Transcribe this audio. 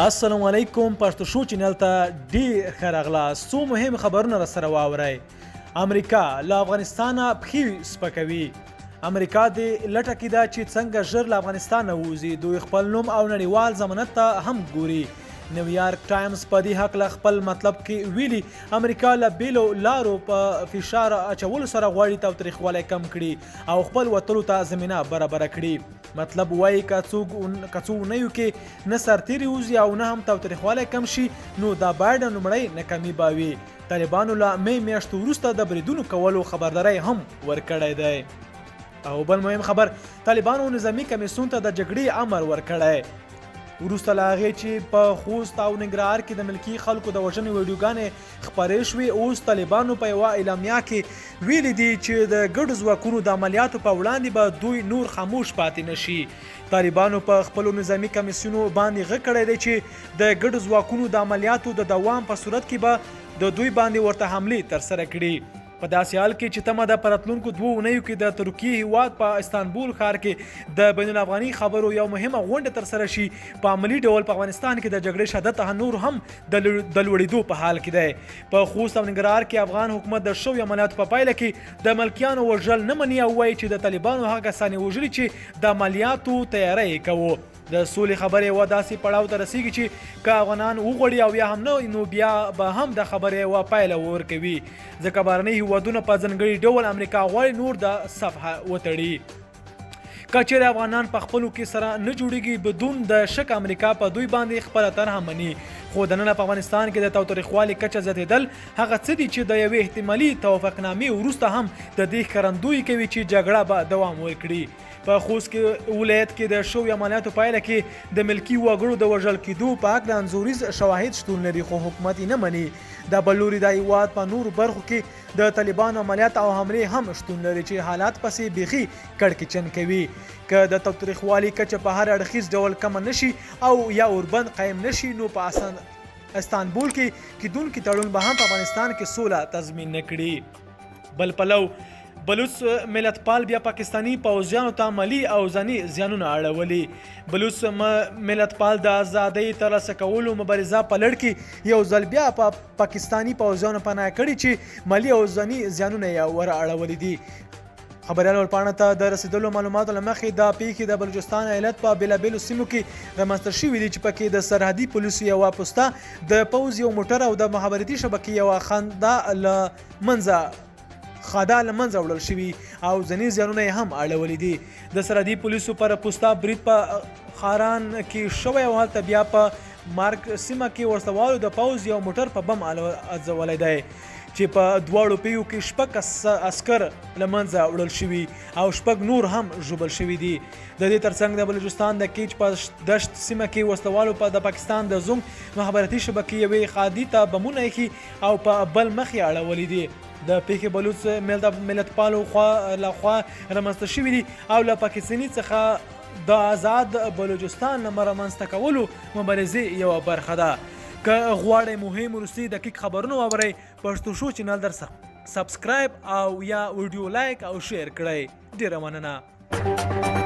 السلام علیکم پښتو شو چینل ته ډیر ښه راغلاست. څو مهم خبرونه راسره واورئ. امریکا له افغانستانه پښې سپکوي. امریکا دې لټه کې ده چې څنګه ژر له افغانستانه ووځي. دوی خپل نوم او نړیوال ضمانت ته هم ګوري. نیویارک ټایمز په دې هکله خپل مطلب کې ویلي امریکا له بیلو لارو په فشار اچولو سره غواړي تاوتریخوالی کم کړي او خپل وتلو ته زمینه برابره کړي. مطلب وایي که څو اونیو کې نه سرتیري وځي او نه هم تاوتریخوالی کم شي نو دا باید لومړی ناکامي به وي. طالبانو له می میاشتو وروسته د بریدونو کولو خبرداری هم ورکړی دی. او بل مهم خبر، طالبانو نظامي کمیسیون ته د جګړې امر ورکړی. وروسته له هغې چې په خوست او ننګرهار کې د ملکي خلکو د وژنې ویډیوګانې خپرې شوې، اوس طالبانو په یوه اعلامیه کې ویلي دي چې د ګډو ځواکونو د عملیاتو په وړاندې به دوی نور خاموش پاتې نشي. طالبانو په خپلو نظامي کمیسیونو باندې غږ کړی دی چې د ګډو ځواکونو د عملیاتو د دوام په صورت کې به د دوی باندې ورته حملې ترسره کړي. په داسې حال کې چې تمه ده په راتلونکو 2 اونیو کې د ترکیې هیواد په استانبول ښار کې د بین الافغاني خبرو یو مهمه غونډه ترسره شي. په عملي ډول په افغانستان کې د جګړې شدت نور هم د لوړېدو په حال کې دی. په خوست او ننګرهار کې افغان حکومت د شویو عملیاتو په پایله کې د ملکیانو وژل نه مني او وایي چې د طالبانو هغه کسان یې وژلي چې د عملیاتو تیاری یې کوو. د سولې خبرې یوه داسې پړاو ته رسیږي چې که افغانان وغواړي او یا هم نه نو بیا به هم د خبرې یوه پایله ورکوي، ځکه بهرني هیوادونه په ځانګړي ډول امریکا غواړي نور د صفحه وتړي. که چیرې افغانان په خپلو کې سره نه جوړیږي بدون د شک امریکا په دوی باندې خپله طرحه مني. خو دننه په افغانستان کې د تاوتریخوالي کچه زیاتېدل هغه څه دي چې د یوې احتمالي توافقنامې وروسته هم د دې ښکارندویي کوي چې جګړه به دوام ورکړي. په خوست کې ولایت کې د شویو عملیاتو پایله کې د ملکي وګړو د وژل کېدو په هکله انځوریز شواهد شتون لري، خو حکومت یې نه مني. د بل لوري د هیواد په نورو برخو کې د طالبانو عملیات او حملې هم شتون لري چې حالات پسې بیخي کړکېچن کوي. که د تاوتریخوالي کچه په هر اړخیز ډول کمه نشي او یا اوربند قایم نشي نو په استانبول کې کیدونکي تړون به هم په افغانستان کې سوله تضمین نه کړي. بل پلو بلوچ ملتپال بیا پاکستانی پوځیانو ته مالی او ځاني زیانونه اړولي. بلوچ ملتپال د ازادۍ ترلاسه کولو مبارزه په لړ کې یو ځل بیا په پاکستانی پوځیانو پناه کړي چې مالی او ځاني زیانونه یې ور اړولي دي. خبريال ورپاڼه ته د رسیدلو معلوماتو له مخې دا پیښې د بلوچستان ایالت په بېلابېلو سیمو کې رامنځته شوي دي چې پکې د سرحدي پولیسو یوه پوسته د پوځ یو موټر او د مخابراتي شبکې یوه خاده له منځه وړل شوي او ځینې زیانونه یې هم اړولي دي. د سرحدي پولیسو پر پوسته برید په خاران کې شوی او هلته بیا په مارک سیمه کې ورسوالو د پوځ یو موټر په بم اچولی دی چې په دواړو پیښو کې 6 عسکر له منځه وړل شوي او 6 نور هم ژوبل شوي دي. د دې ترڅنګ د بلوچستان د کیچ په دشت سیمه کې وسلوالو په د پاکستان د زوم مخابراتي شبکې یوې خادي ته بمونه ایښي او په بل مخ یې اړولي دي. د پیښې بلوچ ملتپالو لخوا رامنځته شوي دي او له پاکستاني څخه د آزاد بلوچستان له رامنځته کولو مبارزې یوه برخه ده. که غواړئ مهم وروستي دقیق خبرونه واورئ پښتو شو چینل در سبسکرایب او یا ویډیو لایک او شیر کړئ. ډیره مننه.